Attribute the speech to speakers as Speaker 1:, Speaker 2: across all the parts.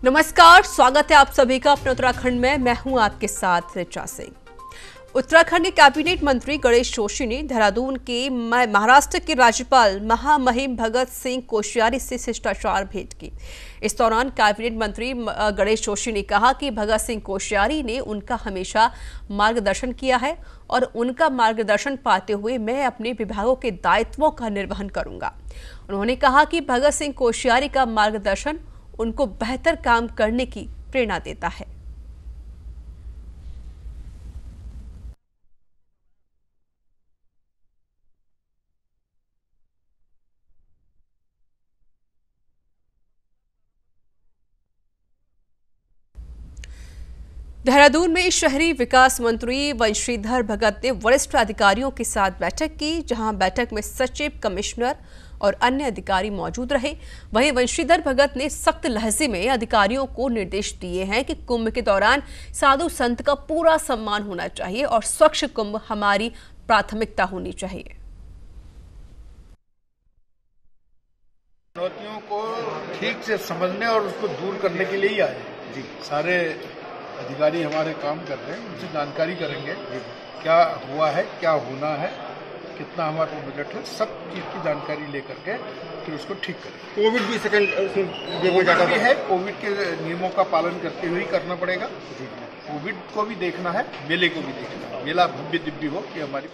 Speaker 1: नमस्कार, स्वागत है आप सभी का अपने उत्तराखंड में। मैं हूं आपके साथ ऋचा सिंह। उत्तराखंड के कैबिनेट मंत्री गणेश जोशी ने देहरादून के महाराष्ट्र के राज्यपाल महामहिम भगत सिंह कोश्यारी से शिष्टाचार भेंट की। इस दौरान कैबिनेट मंत्री गणेश जोशी ने कहा कि भगत सिंह कोश्यारी ने उनका हमेशा मार्गदर्शन किया है और उनका मार्गदर्शन पाते हुए मैं अपने विभागों के दायित्वों का निर्वहन करूंगा। उन्होंने कहा कि भगत सिंह कोश्यारी का मार्गदर्शन उनको बेहतर काम करने की प्रेरणा देता है। देहरादून में शहरी विकास मंत्री वंशीधर भगत ने वरिष्ठ अधिकारियों के साथ बैठक की, जहां बैठक में सचिव, कमिश्नर और अन्य अधिकारी मौजूद रहे। वहीं वंशीधर भगत ने सख्त लहजे में अधिकारियों को निर्देश दिए हैं कि कुंभ के दौरान साधु संत का पूरा सम्मान होना चाहिए और स्वच्छ कुंभ हमारी प्राथमिकता होनी चाहिए।
Speaker 2: चुनौतियों को ठीक से समझने और उसको दूर करने के लिए ही आए जी। सारे अधिकारी हमारे काम कर रहे हैं, उनसे जानकारी करेंगे क्या हुआ है, क्या होना है, कितना हमारा बजट है, सब चीज की जानकारी लेकर के फिर उसको ठीक करें।
Speaker 3: कोविड भी
Speaker 2: कोविड भी है, कोविड के नियमों का पालन करते हुए ही करना पड़ेगा। कोविड को भी देखना है, मेले को भी देखना है, मेला भव्य दिव्य हो कि हमारी।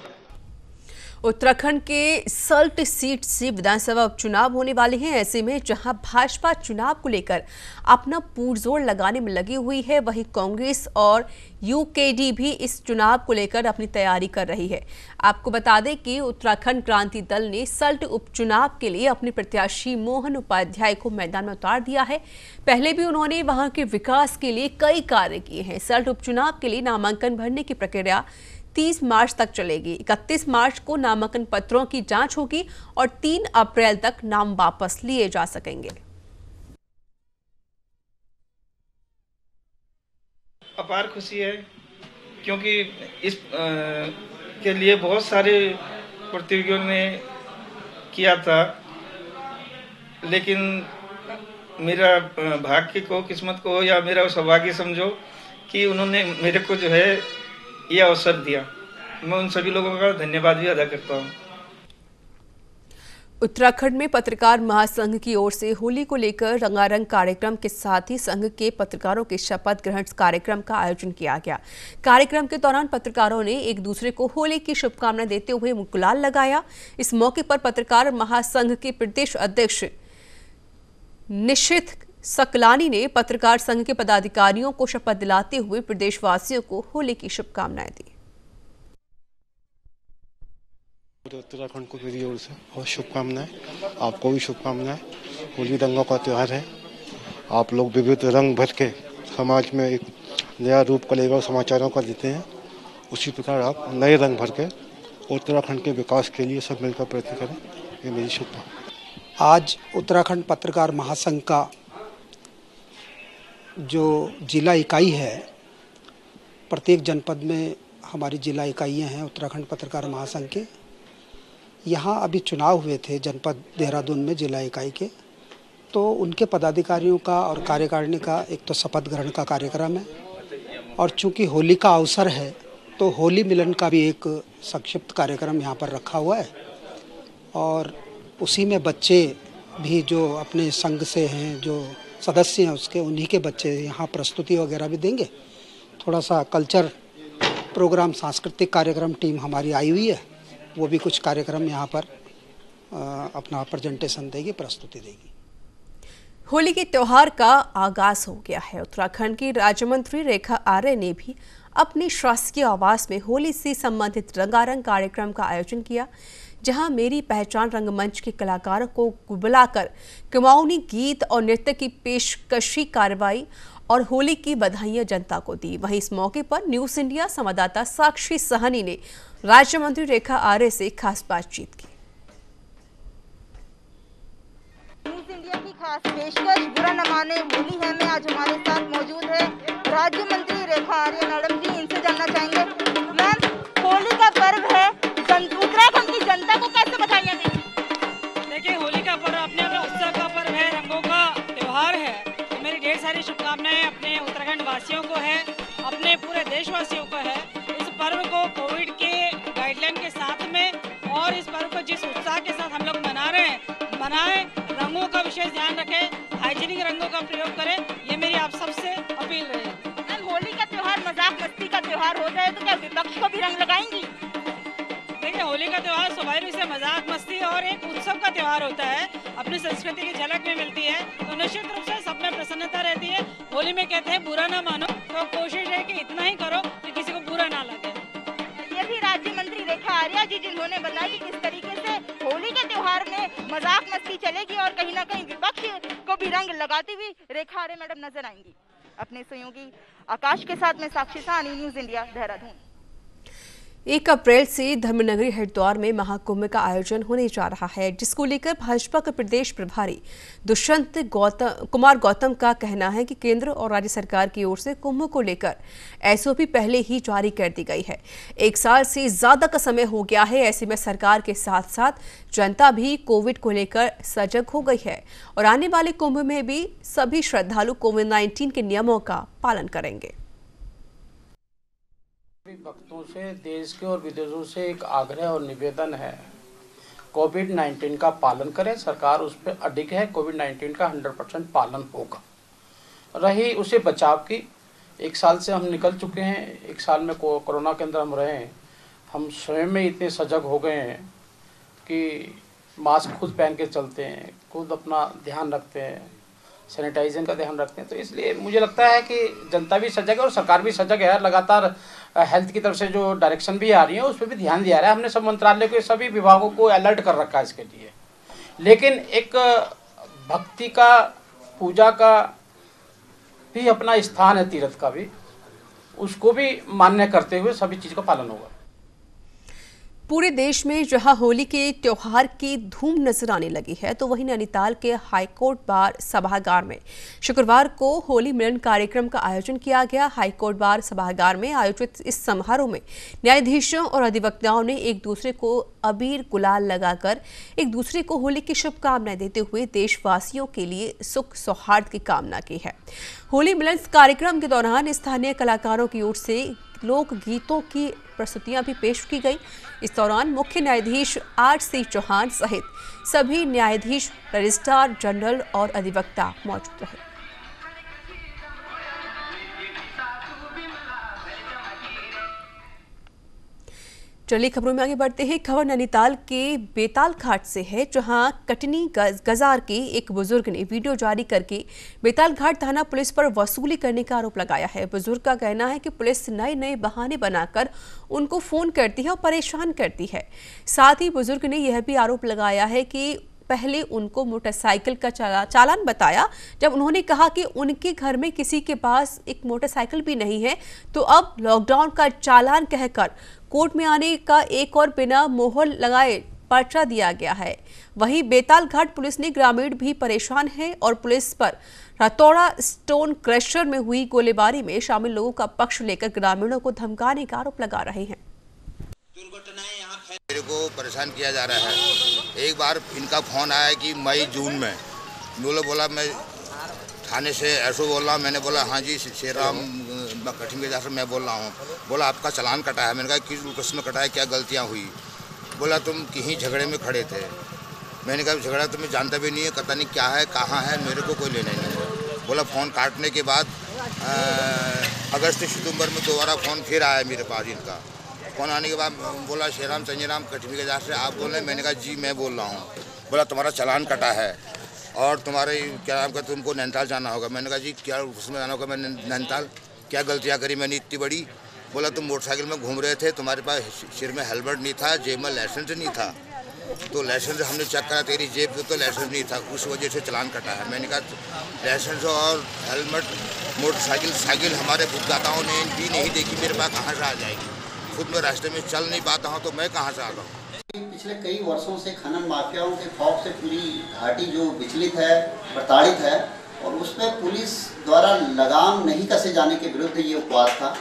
Speaker 1: उत्तराखंड के सल्ट सीट से विधानसभा उपचुनाव होने वाले हैं। ऐसे में जहां भाजपा चुनाव को लेकर अपना पुरजोर लगाने में लगी हुई है, वहीं कांग्रेस और यूकेडी भी इस चुनाव को लेकर अपनी तैयारी कर रही है। आपको बता दें कि उत्तराखंड क्रांति दल ने सल्ट उपचुनाव के लिए अपने प्रत्याशी मोहन उपाध्याय को मैदान में उतार दिया है। पहले भी उन्होंने वहां के विकास के लिए कई कार्य किए हैं। सल्ट उपचुनाव के लिए नामांकन भरने की प्रक्रिया 30 मार्च तक चलेगी। 31 मार्च को नामांकन पत्रों की जांच होगी और 3 अप्रैल तक नाम वापस लिए जा सकेंगे।
Speaker 4: अपार खुशी है क्योंकि इस के लिए बहुत सारे प्रतियोगियों ने किया था, लेकिन मेरा भाग्य को, किस्मत को या मेरा सौभाग्य समझो कि उन्होंने मेरे को जो है ये अवसर दिया। मैं उन सभी लोगों का धन्यवाद भी अदा करता हूँ।
Speaker 1: उत्तराखंड में पत्रकार महासंघ की ओर से होली को लेकर रंगारंग कार्यक्रम के साथ ही संघ के पत्रकारों के शपथ ग्रहण कार्यक्रम का आयोजन किया गया। कार्यक्रम के दौरान पत्रकारों ने एक दूसरे को होली की शुभकामनाएं देते हुए गुलाल लगाया। इस मौके पर पत्रकार महासंघ के प्रदेश अध्यक्ष निशित सकलानी ने पत्रकार संघ के पदाधिकारियों को शपथ दिलाते हुए प्रदेशवासियों को होली की शुभकामनाएं दी।
Speaker 3: पूरे उत्तराखंड को मेरी ओर से बहुत शुभकामनाएं, आपको भी शुभकामनाएं। होली रंगों का त्योहार है। आप लोग विविध रंग भर के समाज में एक नया रूप कलेवर समाचारों का देते हैं, उसी प्रकार आप नए रंग भर के उत्तराखंड के विकास के लिए सब मिलकर प्रयत्न करें, ये मेरी शुभकामना।
Speaker 5: आज उत्तराखंड पत्रकार महासंघ का जो जिला इकाई है, प्रत्येक जनपद में हमारी जिला इकाइयाँ हैं उत्तराखंड पत्रकार महासंघ के। यहाँ अभी चुनाव हुए थे जनपद देहरादून में जिला इकाई के, तो उनके पदाधिकारियों का और कार्यकारिणी का एक तो शपथ ग्रहण का कार्यक्रम है, और चूंकि होली का अवसर है तो होली मिलन का भी एक संक्षिप्त कार्यक्रम यहाँ पर रखा हुआ है। और उसी में बच्चे भी जो अपने संघ से हैं, जो सदस्य हैं उसके, उन्हीं के बच्चे यहाँ प्रस्तुति वगैरह भी देंगे। थोड़ा सा कल्चर प्रोग्राम, सांस्कृतिक कार्यक्रम टीम हमारी आई हुई है, वो भी कुछ कार्यक्रम यहाँ पर अपना प्रेजेंटेशन देगी, प्रस्तुति देगी।
Speaker 1: होली के त्योहार का आगाज हो गया है। उत्तराखंड की राज्य मंत्री रेखा आर्य ने भी अपने शासकीय आवास में होली से संबंधित रंगारंग कार्यक्रम का आयोजन किया, जहां मेरी पहचान रंगमंच के कलाकारों को बुलाकर कुमाऊनी गीत और नृत्य की पेशकशी कार्रवाई और होली की बधाइयां जनता को दी। वहीं इस मौके पर न्यूज इंडिया संवाददाता साक्षी सहनी ने राज्य मंत्री रेखा आर्य से खास बातचीत की।
Speaker 6: न्यूज इंडिया की खास पेशकश बुरा न माने होली है में आज हमारे साथ मौजूद है राज्य मंत्री रेखा आर्य मैडम जी। इनसे जानना चाहेंगे, मैम होली का पर्व है, उत्तराखंड की जनता को कैसे बधाइयाँ दें?
Speaker 7: देखिए, होली का पर्व अपने उत्सव का पर्व है, रंगों का त्योहार है। तो मेरी ढेर सारी सारी शुभकामनाएं अपने उत्तराखंड वासियों को है, अपने पूरे देशवासियों को है। इस पर्व को कोविड के गाइडलाइन के साथ में और इस पर्व को जिस उत्साह के साथ हम लोग मना रहे हैं, मनाएं, रंगों का विशेष ध्यान रखें, हाइजीनिक रंगों का प्रयोग करें, ये मेरी आप सबसे अपील रहेगी।
Speaker 6: होली का त्योहार मजाक मस्ती का त्योहार हो जाए तो क्या विपक्ष को भी रंग लगाएंगी?
Speaker 7: देखिए, होली का त्योहार स्वाभाविक से मजाक मस्ती और एक उत्सव का त्योहार होता है, अपनी संस्कृति की झलक में मिलती है, तो निश्चित रूप से सब में प्रसन्नता रहती है। होली में कहते हैं बुरा ना मानो, तो कोशिश है कि इतना ही करो कि किसी को बुरा ना लगे।
Speaker 6: ये भी राज्य मंत्री रेखा आर्या जी जिन्होंने बताया कि किस तरीके से होली के त्योहार में मजाक मस्ती चलेगी और कहीं ना कहीं विपक्ष को भी रंग लगाती हुई रेखा आर्या मैडम नजर आएंगी। अपने सहयोगी आकाश के साथ में साक्षी सानी, न्यूज इंडिया, देहरादून।
Speaker 1: 1 अप्रैल से धर्मनगरी हरिद्वार में महाकुंभ का आयोजन होने जा रहा है, जिसको लेकर भाजपा के प्रदेश प्रभारी दुष्यंत कुमार गौतम का कहना है कि केंद्र और राज्य सरकार की ओर से कुंभ को लेकर एसओपी पहले ही जारी कर दी गई है। 1 साल से ज्यादा का समय हो गया है, ऐसे में सरकार के साथ साथ जनता भी कोविड को लेकर सजग हो गई है और आने वाले कुंभ में भी सभी श्रद्धालु कोविड-19 के नियमों का पालन करेंगे।
Speaker 8: भक्तों से देश के और विदेशों से एक आग्रह और निवेदन है, कोविड-19 का पालन करें। सरकार उस पर अडिग है, कोविड-19 का 100% पालन होगा। रही उसे बचाव की, 1 साल से हम निकल चुके हैं, 1 साल में कोरोना के अंदर हम रहे हैं, हम स्वयं में इतने सजग हो गए हैं कि मास्क खुद पहन के चलते हैं, खुद अपना ध्यान रखते हैं, सैनिटाइजेशन का ध्यान रखते हैं। तो इसलिए मुझे लगता है कि जनता भी सजग है और सरकार भी सजग है। लगातार हेल्थ की तरफ से जो डायरेक्शन भी आ रही है उस पर भी ध्यान दिया रहा है। हमने सब मंत्रालय के सभी विभागों को अलर्ट कर रखा है इसके लिए। लेकिन एक भक्ति का, पूजा का भी अपना स्थान है, तीर्थ का भी, उसको भी मान्य करते हुए सभी चीज़ का पालन होगा।
Speaker 1: पूरे देश में जहां होली के त्योहार की धूम नजर आने लगी है, तो वहीं नैनीताल के हाईकोर्ट बार सभागार में शुक्रवार को होली मिलन कार्यक्रम का आयोजन किया गया। हाईकोर्ट बार सभागार में आयोजित इस समारोह में न्यायाधीशों और अधिवक्ताओं ने एक दूसरे को अबीर गुलाल लगाकर एक दूसरे को होली की शुभकामनाएं देते हुए देशवासियों के लिए सुख सौहार्द की कामना की है। होली मिलन कार्यक्रम के दौरान स्थानीय कलाकारों की ओर से लोक गीतों की प्रस्तुतियां भी पेश की गई। इस दौरान मुख्य न्यायाधीश आर.सी. चौहान सहित सभी न्यायाधीश, रजिस्ट्रार जनरल और अधिवक्ता मौजूद रहे। चलिए खबरों में आगे बढ़ते हैं। खबर नैनीताल के बेताल घाट से है, जहां कटनी गजार के एक बुजुर्ग ने वीडियो जारी करके बेताल घाट थाना पुलिस पर वसूली करने का आरोप लगाया है। बुजुर्ग का कहना है कि पुलिस नए बहाने बनाकर उनको फोन करती है और परेशान करती है। साथ ही बुजुर्ग ने यह भी आरोप लगाया है कि पहले उनको मोटरसाइकिल का चालान बताया, जब उन्होंने कहा कि उनके घर में किसी के पास एक मोटरसाइकिल भी नहीं है, तो अब लॉकडाउन का चालान कहकर कोर्ट में आने का एक और बिना मोहर लगाए पर्चा दिया गया है। वहीं बेताल घाट पुलिस ने ग्रामीण भी परेशान है और पुलिस पर रतौड़ा स्टोन क्रशर में हुई गोलीबारी में शामिल लोगों का पक्ष लेकर ग्रामीणों को धमकाने का आरोप लगा रहे हैं।
Speaker 9: मेरे को परेशान किया जा रहा है। एक बार इनका फोन आया कि मई जून में, बोला मैं थाने से ऐसो बोल रहा हूँ। मैंने बोला हाँ जी श्रीराम कठिन के जैसे मैं बोल रहा हूँ। बोला आपका चालान कटा है। मैंने कहा किस किस में कटा है, क्या गलतियाँ हुई? बोला तुम कहीं झगड़े में खड़े थे। मैंने कहा झगड़ा तुम्हें जानता भी नहीं है, पता नहीं क्या है, कहाँ है, मेरे को कोई लेना नहीं है। बोला फ़ोन काटने के बाद अगस्त सितंबर में दोबारा फ़ोन फिर आया मेरे पास इनका। फ़ोन आने के बाद बोला श्रीराम संजयराम कठिन के जैसे आप बोल रहे हैं? मैंने कहा जी मैं बोल रहा हूँ। बोला तुम्हारा चालान कटा है और तुम्हारे क्या नाम का, तुमको नैनीताल जाना होगा। मैंने कहा जी क्या उसमें जाना होगा? मैंने नैनीताल क्या गलतियाँ करी मैंने इतनी बड़ी? बोला तुम मोटरसाइकिल में घूम रहे थे, तुम्हारे पास सिर में हेलमेट नहीं था, जेब में लाइसेंस नहीं था, तो लाइसेंस हमने चेक करा तेरी जेब में तो लाइसेंस नहीं था, उस वजह से चालान कटा है। मैंने कहा लाइसेंस और हेलमेट मोटरसाइकिल हमारे भुगताताओं ने भी नहीं देखी, मेरे पास कहाँ से आ जाएगी? खुद में रास्ते में चल नहीं पाता हूँ तो मैं कहाँ से आ रहा हूँ?
Speaker 10: पिछले कई वर्षों से खनन माफियाओं के खौफ से पूरी घाटी जो विचलित है, प्रताड़ित है, और उस पर पुलिस द्वारा लगाम नहीं कसे जाने के विरुद्ध ये उपवास था।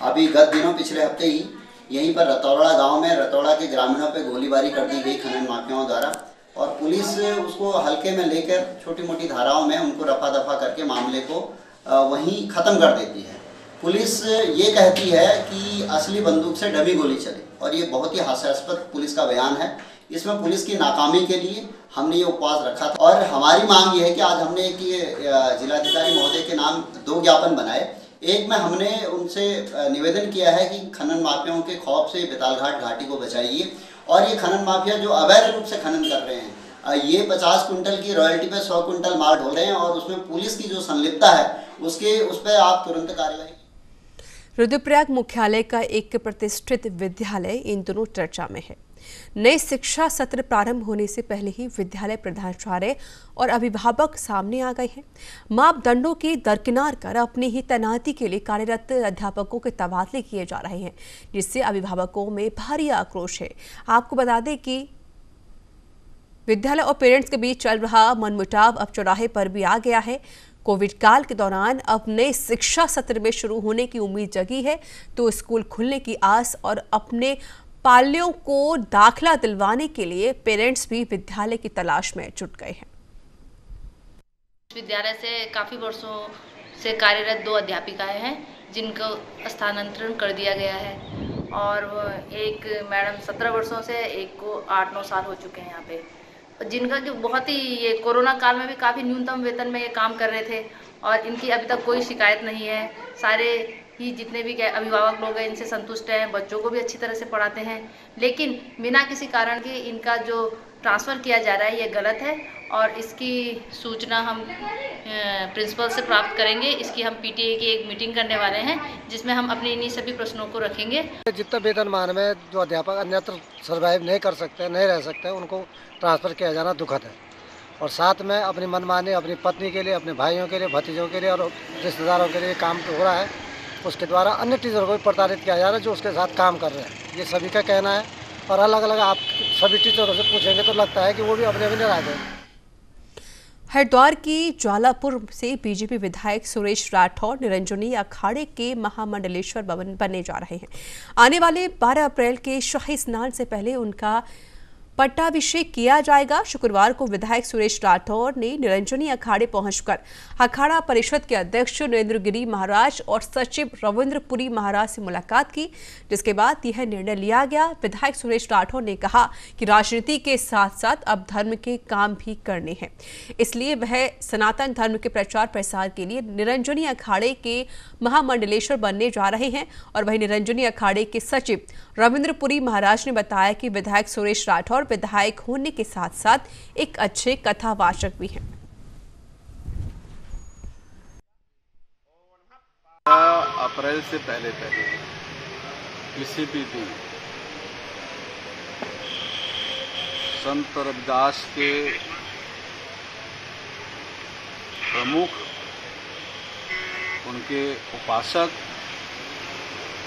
Speaker 10: अभी गत दिनों पिछले हफ्ते ही यहीं पर रतौड़ा गांव में रतौड़ा के ग्रामीणों पे गोलीबारी कर दी गई खनन माफियाओं द्वारा, और पुलिस उसको हल्के में लेकर छोटी मोटी धाराओं में उनको रफा दफा करके मामले को वहीं ख़त्म कर देती है। पुलिस ये कहती है कि असली बंदूक से डमी गोली चले, और ये बहुत ही हास्यास्पद पुलिस का बयान है। इसमें पुलिस की नाकामी के लिए हमने ये उपवास रखा था, और हमारी मांग ये है कि आज हमने जिलाधिकारी महोदय के नाम 2 ज्ञापन बनाए। एक में हमने उनसे निवेदन किया है कि खनन माफियाओं के खौफ से बेतालघाट घाटी को बचाइए, और ये खनन माफिया जो अवैध रूप से खनन कर रहे हैं, ये 50 कुंटल की रॉयल्टी पे 100 कुंटल माल ढोल रहे हैं, और उसमें पुलिस की जो संलिप्तता है उस पर आप तुरंत कार्रवाई।
Speaker 1: रुद्रप्रयाग मुख्यालय का एक प्रतिष्ठित विद्यालय इन दिनों चर्चा में है। नए शिक्षा सत्र प्रारंभ होने से पहले ही विद्यालय प्रधानाचार्य और अभिभावक सामने आ गए हैं। मापदंडों की दरकिनार कर अपनी ही तैनाती के लिए कार्यरत अध्यापकों के तबादले किए जा रहे हैं, जिससे अभिभावकों में भारी आक्रोश है। आपको बता दें कि विद्यालय और पेरेंट्स के बीच चल रहा मनमुटाव अब चौराहे पर भी आ गया है। कोविड काल के दौरान अब नए शिक्षा सत्र में शुरू होने की उम्मीद जगी है, तो स्कूल खुलने की आस और अपने पालियों को दाखिला दिलवाने के लिए पेरेंट्स भी विद्यालय की तलाश में जुट गए हैं।
Speaker 11: विद्यालय से काफ़ी वर्षों से कार्यरत 2 अध्यापिकाएं हैं जिनको स्थानांतरण कर दिया गया है, और एक मैडम 17 वर्षों से, एक को 8-9 साल हो चुके हैं यहाँ पे, जिनका जो बहुत ही ये कोरोना काल में भी काफ़ी न्यूनतम वेतन में ये काम कर रहे थे, और इनकी अभी तक कोई शिकायत नहीं है। सारे ही जितने भी अभिभावक लोग हैं इनसे संतुष्ट हैं, बच्चों को भी अच्छी तरह से पढ़ाते हैं, लेकिन बिना किसी कारण के इनका जो ट्रांसफ़र किया जा रहा है ये गलत है, और इसकी सूचना हम प्रिंसिपल से प्राप्त करेंगे। इसकी हम पीटीए की एक मीटिंग करने वाले हैं, जिसमें हम अपने इन्हीं सभी प्रश्नों को रखेंगे।
Speaker 3: जितना वेतनमान में जो अध्यापक अन्यत्र सर्वाइव नहीं कर सकते, नहीं रह सकते, उनको ट्रांसफ़र किया जाना दुखद है, और साथ में अपनी मनमानी अपनी पत्नी के लिए, अपने भाइयों के लिए, भतीजों के लिए और रिश्तेदारों के लिए काम हो रहा है, उसके द्वारा अन्य टीचरों को भी प्रताड़ित किया जा रहा है जो उसके साथ काम कर रहे हैं। ये सभी का कहना है, और अलग अलग आप सभी टीचरों से पूछेंगे तो लगता है कि वो भी अपने नाराज हैं।
Speaker 1: हरिद्वार की ज्वालापुर से बीजेपी विधायक सुरेश राठौर निरंजनी अखाड़े के महामंडलेश्वर बनने जा रहे हैं। आने वाले 12 अप्रैल के शाही स्नान से पहले उनका पट्टाभिषेक किया जाएगा। शुक्रवार को विधायक सुरेश राठौर ने निरंजनी अखाड़े पहुंचकर अखाड़ा परिषद के अध्यक्ष नरेंद्र गिरी महाराज और सचिव रविंद्रपुरी महाराज से मुलाकात की, जिसके बाद यह निर्णय लिया गया। विधायक सुरेश राठौर ने कहा कि राजनीति के साथ साथ अब धर्म के काम भी करने हैं, इसलिए वह सनातन धर्म के प्रचार प्रसार के लिए निरंजनी अखाड़े के महामंडलेश्वर बनने जा रहे हैं। और वहीं निरंजनी अखाड़े के सचिव रविंद्रपुरी महाराज ने बताया कि विधायक सुरेश राठौर विधायक होने के साथ साथ एक अच्छे कथावाचक भी हैं।
Speaker 12: अप्रैल से पहले किसी भी दिन संत रविदास के प्रमुख, उनके उपासक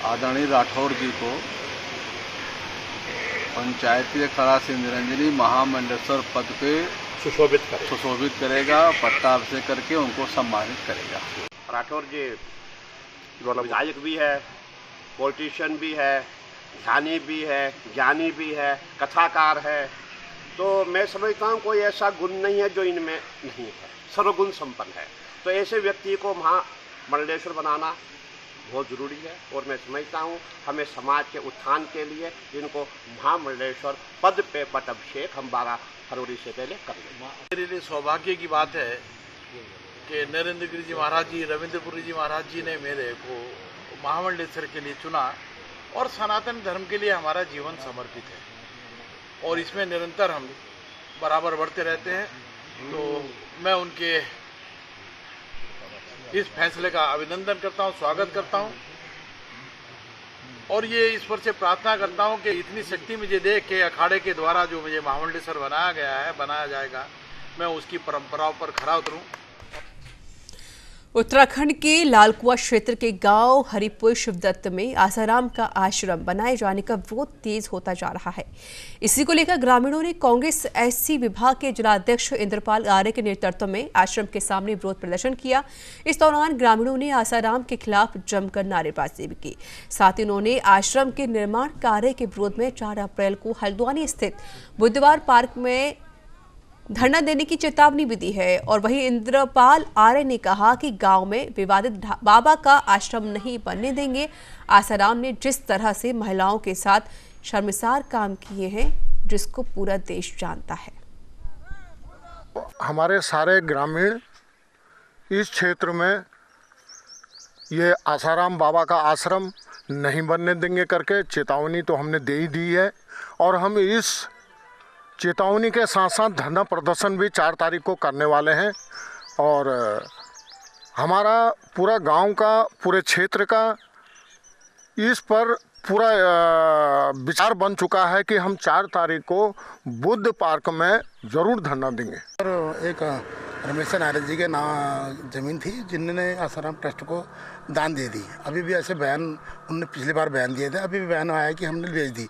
Speaker 12: आदरणीय राठौर जी को पंचायती अखाड़ा से निरंजनी महामंडलेश्वर पद पे सुशोभित करेगा, पट्टाभिषेक करके उनको सम्मानित करेगा।
Speaker 13: राठौर जी विधायक भी है, पॉलिटिशियन भी है, ध्यानी भी है, ज्ञानी भी है, कथाकार है, तो मैं समझता हूँ कोई ऐसा गुण नहीं है जो इनमें नहीं है, सर्वगुण संपन्न है। तो ऐसे व्यक्ति को महामंडलेश्वर बनाना बहुत ज़रूरी है, और मैं समझता हूँ हमें समाज के उत्थान के लिए इनको महामंडलेश्वर पद पे पट्टाभिषेक हम 12 फरवरी से पहले कर लेंगे।
Speaker 12: मेरे लिए सौभाग्य की बात है कि नरेंद्र गिरी जी महाराज जी, रविंद्रपुरी जी महाराज जी ने मेरे को महामंडलेश्वर के लिए चुना, और सनातन धर्म के लिए हमारा जीवन समर्पित है, और इसमें निरंतर हम बराबर बढ़ते रहते हैं। तो मैं उनके इस फैसले का अभिनंदन करता हूं, स्वागत करता हूं, और ये ईश्वर से प्रार्थना करता हूं कि इतनी शक्ति मुझे दे के अखाड़े के द्वारा जो मुझे महामंडलेश्वर बनाया जाएगा, मैं उसकी परंपराओं पर खरा उतरूं।
Speaker 1: उत्तराखंड के लालकुआ क्षेत्र के गांव हरिपुर शिवदत्त में आसाराम का आश्रम बनाए जाने का विरोध तेज होता जा रहा है। इसी को लेकर ग्रामीणों ने कांग्रेस एससी विभाग के जिलाध्यक्ष इंद्रपाल आर्य के नेतृत्व में आश्रम के सामने विरोध प्रदर्शन किया। इस दौरान ग्रामीणों ने आसाराम के खिलाफ जमकर नारेबाजी भी की। साथ ही उन्होंने आश्रम के निर्माण कार्य के विरोध में 4 अप्रैल को हल्द्वानी स्थित बुद्धवार पार्क में धरना देने की चेतावनी भी दी है। और वहीं इंद्रपाल आर्य ने कहा कि गांव में विवादित बाबा का आश्रम नहीं बनने देंगे। आसाराम ने जिस तरह से महिलाओं के साथ शर्मसार काम किए हैं, जिसको पूरा देश जानता है।
Speaker 14: हमारे सारे ग्रामीण इस क्षेत्र में ये आसाराम बाबा का आश्रम नहीं बनने देंगे करके चेतावनी तो हमने दे ही दी है। और हम इस चेतावनी के साथ साथ धरना प्रदर्शन भी 4 तारीख को करने वाले हैं। और हमारा पूरा गांव का, पूरे क्षेत्र का इस पर पूरा विचार बन चुका है कि हम 4 तारीख को बुद्ध पार्क में ज़रूर धरना देंगे।
Speaker 15: और एक रमेश नारद जी के नाम ज़मीन थी जिन्होंने आसाराम ट्रस्ट को दान दे दी। अभी भी ऐसे बयान उन्होंने पिछली बार बयान दिए थे, अभी भी बयान आया कि हमने बेच दी।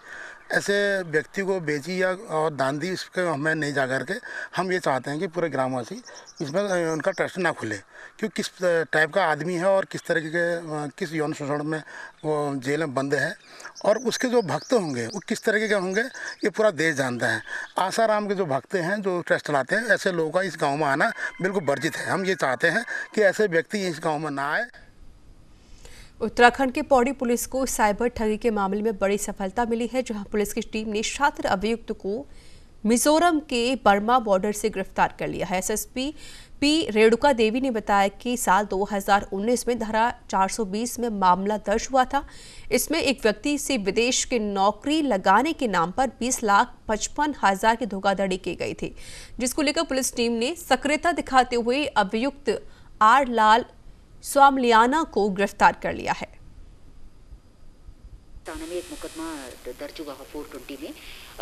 Speaker 15: ऐसे व्यक्ति को बेची या और दान दी, इसके हमें नहीं जा करके हम ये चाहते हैं कि पूरे ग्रामवासी इसमें उनका ट्रस्ट ना खुले, क्योंकि किस टाइप का आदमी है और किस तरीके के किस यौन शोषण में वो जेल में बंद है और उसके जो भक्त होंगे वो किस तरीके के होंगे ये पूरा देश जानता है। आसाराम के जो भक्त हैं, जो ट्रस्ट चलाते हैं, ऐसे लोगों का इस गाँव में आना बिल्कुल वर्जित है। हम ये चाहते हैं कि ऐसे व्यक्ति इस गाँव में ना आए।
Speaker 1: उत्तराखंड के पौड़ी पुलिस को साइबर ठगी के मामले में बड़ी सफलता मिली है, जहां पुलिस की टीम ने छात्र अभियुक्त को मिजोरम के बर्मा बॉर्डर से गिरफ्तार कर लिया है। एसएसपी पी रेणुका देवी ने बताया कि साल 2019 में धारा 420 में मामला दर्ज हुआ था। इसमें एक व्यक्ति से विदेश के नौकरी लगाने के नाम पर 20,55,000 की धोखाधड़ी की गई थी, जिसको लेकर पुलिस टीम ने सक्रियता दिखाते हुए अभियुक्त आर लाल स्वामलियाना को गिरफ्तार कर लिया है।
Speaker 16: थाने में एक मुकदमा दर्ज हुआ है 420 में।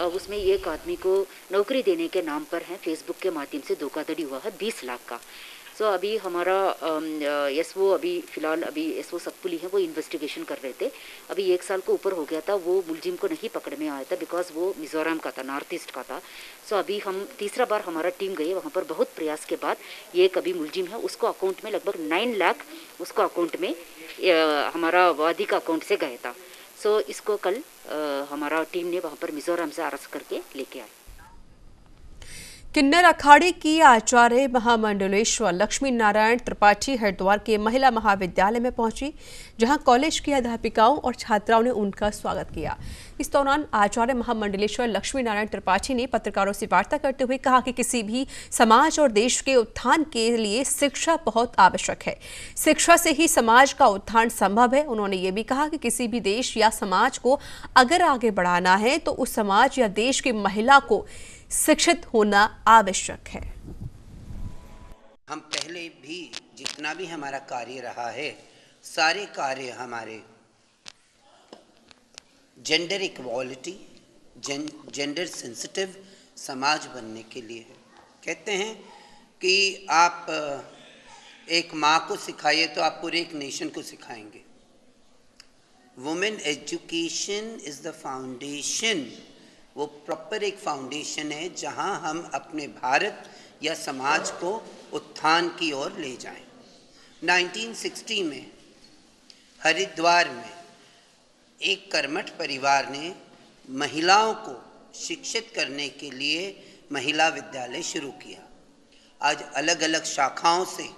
Speaker 16: उसमें एक आदमी को नौकरी देने के नाम पर है फेसबुक के माध्यम से धोखाधड़ी हुआ है 20 लाख का। सो अभी हमारा एसओ अभी फिलहाल अभी एसओ सतपुली है, वो इन्वेस्टिगेशन कर रहे थे। अभी 1 साल को ऊपर हो गया था, वो मुलजिम को नहीं पकड़ में आया था बिकॉज वो मिजोरम का था, नॉर्थ ईस्ट का था। सो अभी हम तीसरा बार हमारा टीम गई वहाँ पर, बहुत प्रयास के बाद ये एक अभी मुलजिम है, उसको अकाउंट में लगभग 9 लाख उसको अकाउंट में हमारा वादी का अकाउंट से गया था। सो इसको कल हमारा टीम ने वहाँ पर मिजोरम से अरेस्ट करके लेके आए।
Speaker 1: किन्नर अखाड़े की आचार्य महामंडलेश्वर लक्ष्मी नारायण त्रिपाठी हरिद्वार के महिला महाविद्यालय में पहुंची, जहां कॉलेज की अध्यापिकाओं और छात्राओं ने उनका स्वागत किया। इस दौरान आचार्य महामंडलेश्वर लक्ष्मी नारायण त्रिपाठी ने पत्रकारों से वार्ता करते हुए कहा कि किसी भी समाज और देश के उत्थान के लिए शिक्षा बहुत आवश्यक है। शिक्षा से ही समाज का उत्थान संभव है। उन्होंने ये भी कहा कि किसी भी देश या समाज को अगर आगे बढ़ाना है तो उस समाज या देश की महिला को शिक्षित होना आवश्यक है।
Speaker 17: हम पहले भी जितना भी हमारा कार्य रहा है, सारे कार्य हमारे जेंडर इक्वालिटी, जेंडर सेंसिटिव समाज बनने के लिए है। कहते हैं कि आप एक माँ को सिखाइए तो आप पूरे एक नेशन को सिखाएंगे। Women education is the foundation, वो प्रॉपर एक फाउंडेशन है जहां हम अपने भारत या समाज को उत्थान की ओर ले जाएं। 1960 में हरिद्वार में एक कर्मठ परिवार ने महिलाओं को शिक्षित करने के लिए महिला विद्यालय शुरू किया। आज अलग अलग शाखाओं से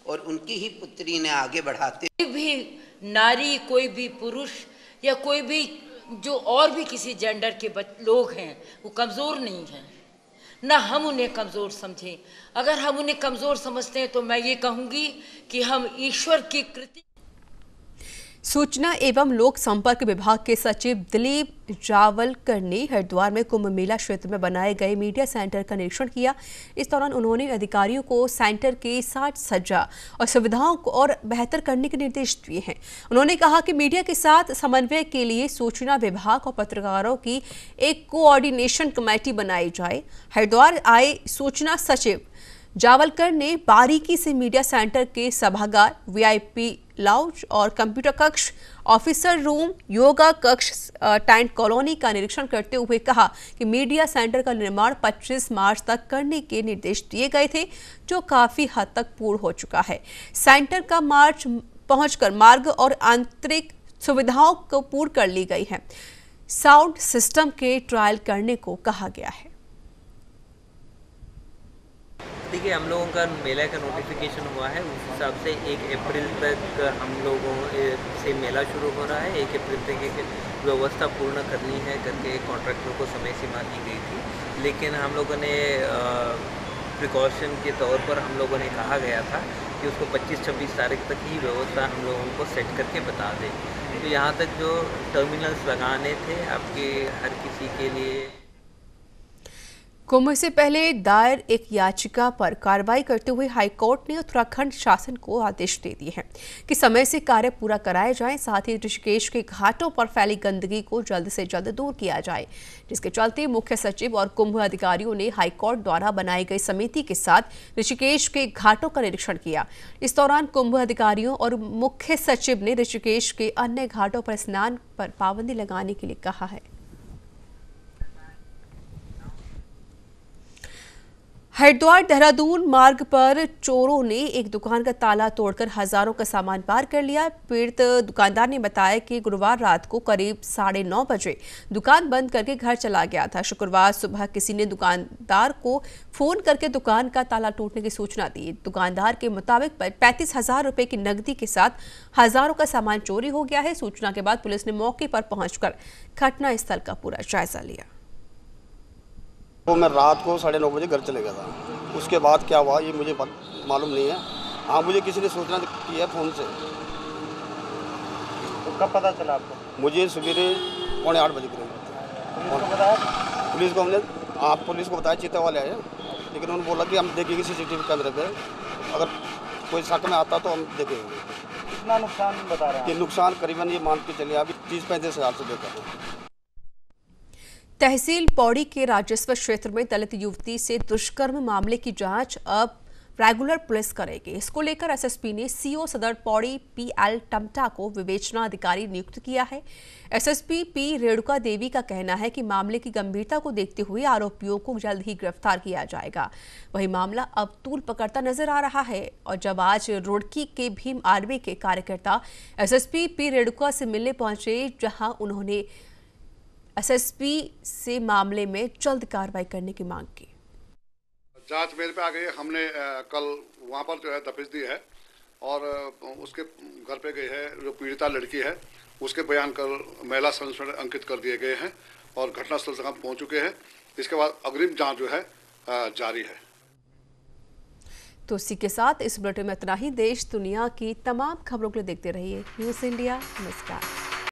Speaker 17: और उनकी ही पुत्री ने आगे बढ़ाते,
Speaker 18: कोई भी नारी, कोई भी पुरुष या कोई भी जो और भी किसी जेंडर के लोग हैं वो कमज़ोर नहीं हैं, ना हम उन्हें कमज़ोर समझें। अगर हम उन्हें कमज़ोर समझते हैं तो मैं ये कहूँगी कि हम ईश्वर की कृति।
Speaker 1: सूचना एवं लोक संपर्क विभाग के सचिव दिलीप जावलकर ने हरिद्वार में कुंभ मेला क्षेत्र में बनाए गए मीडिया सेंटर का निरीक्षण किया। इस दौरान उन्होंने अधिकारियों को सेंटर के साज सज्जा और सुविधाओं को और बेहतर करने के निर्देश दिए हैं। उन्होंने कहा कि मीडिया के साथ समन्वय के लिए सूचना विभाग और पत्रकारों की एक कोऑर्डिनेशन कमेटी बनाई जाए। हरिद्वार आए सूचना सचिव जावलकर ने बारीकी से मीडिया सेंटर के सभागार, वीआईपी लाउंज और कंप्यूटर कक्ष, ऑफिसर रूम, योगा कक्ष, टेंट कॉलोनी का निरीक्षण करते हुए कहा कि मीडिया सेंटर का निर्माण 25 मार्च तक करने के निर्देश दिए गए थे, जो काफी हद तक पूर्ण हो चुका है। सेंटर का मार्च पहुंचकर मार्ग और आंतरिक सुविधाओं को पूर्ण कर ली गई है। साउंड सिस्टम के ट्रायल करने को कहा गया है।
Speaker 19: देखिए, हम लोगों का मेला का नोटिफिकेशन हुआ है, उस हिसाब से 1 अप्रैल तक हम लोगों से मेला शुरू हो रहा है। 1 अप्रैल तक एक व्यवस्था पूर्ण करनी है करके कॉन्ट्रैक्टर को समय सीमा दी गई थी, लेकिन हम लोगों ने प्रिकॉशन के तौर पर हम लोगों ने कहा गया था कि उसको 25-26 तारीख तक ही व्यवस्था हम लोगों को सेट करके बता दें। तो यहाँ तक जो टर्मिनल्स लगाने थे आपके हर किसी के लिए।
Speaker 1: कुंभ से पहले दायर एक याचिका पर कार्रवाई करते हुए हाईकोर्ट ने उत्तराखंड शासन को आदेश दे दिए हैं कि समय से कार्य पूरा कराए जाएं, साथ ही ऋषिकेश के घाटों पर फैली गंदगी को जल्द से जल्द दूर किया जाए, जिसके चलते मुख्य सचिव और कुंभ अधिकारियों ने हाईकोर्ट द्वारा बनाई गई समिति के साथ ऋषिकेश के घाटों का निरीक्षण किया। इस दौरान कुंभ अधिकारियों और मुख्य सचिव ने ऋषिकेश के अन्य घाटों पर स्नान पर पाबंदी लगाने के लिए कहा है। हरिद्वार देहरादून मार्ग पर चोरों ने एक दुकान का ताला तोड़कर हजारों का सामान पार कर लिया। पीड़ित दुकानदार ने बताया कि गुरुवार रात को करीब 9:30 बजे दुकान बंद करके घर चला गया था। शुक्रवार सुबह किसी ने दुकानदार को फोन करके दुकान का ताला टूटने की सूचना दी। दुकानदार के मुताबिक 35,000 रुपए की नकदी के साथ हजारों का सामान चोरी हो गया है। सूचना के बाद पुलिस ने मौके पर पहुंचकर घटनास्थल का पूरा जायजा लिया।
Speaker 20: तो मैं रात को 9:30 बजे घर चले गया था। उसके बाद क्या हुआ ये मुझे मालूम नहीं है। हाँ, मुझे किसी ने सूचना की है फ़ोन से।
Speaker 21: तो कब पता चला आपको?
Speaker 20: मुझे सवेरे 7:45 बजे करीब।
Speaker 21: पुलिस को बताया?
Speaker 20: पुलिस को हमने पुलिस को बताया, चीता वाले आए, लेकिन उन्होंने बोला कि हम देखेंगे CCTV कैमरे पे, अगर कोई शक में आता तो हम देखेंगे।
Speaker 21: कितना नुकसान बता रहे हैं?
Speaker 20: ये नुकसान करीबन ये मान के चलिए अभी 30-35 हज़ार से देखा है।
Speaker 1: तहसील पौड़ी के राजस्व क्षेत्र में दलित युवती से दुष्कर्म मामले की जांच अब रेगुलर पुलिस करेगी। इसको लेकर एसएसपी ने सीओ सदर पौड़ी PL टमटा को विवेचना अधिकारी नियुक्त किया है। एसएसपी P रेणुका देवी का कहना है कि मामले की गंभीरता को देखते हुए आरोपियों को जल्द ही गिरफ्तार किया जाएगा। वही मामला अब तूल पकड़ता नजर आ रहा है और जब आज रुड़की के भीम आर्मी के कार्यकर्ता एसएसपी P रेणुका से मिलने पहुंचे, जहां उन्होंने एसएसपी से मामले में जल्द कार्रवाई करने की मांग की।
Speaker 22: जांच मेरे पे आ गई। हमने कल वहां पर जो है दबिश दी है और उसके घर पे गई है। जो पीड़िता लड़की है उसके बयान कल महिला संरक्षण अंकित कर दिए गए हैं और घटनास्थल तक हम पहुंच चुके हैं। इसके बाद अग्रिम जांच जो है जारी है।
Speaker 1: तो इसी के साथ इस बुलेटिन में इतना ही। देश दुनिया की तमाम खबरों के लिए देखते रहिए न्यूज़ इंडिया। नमस्कार।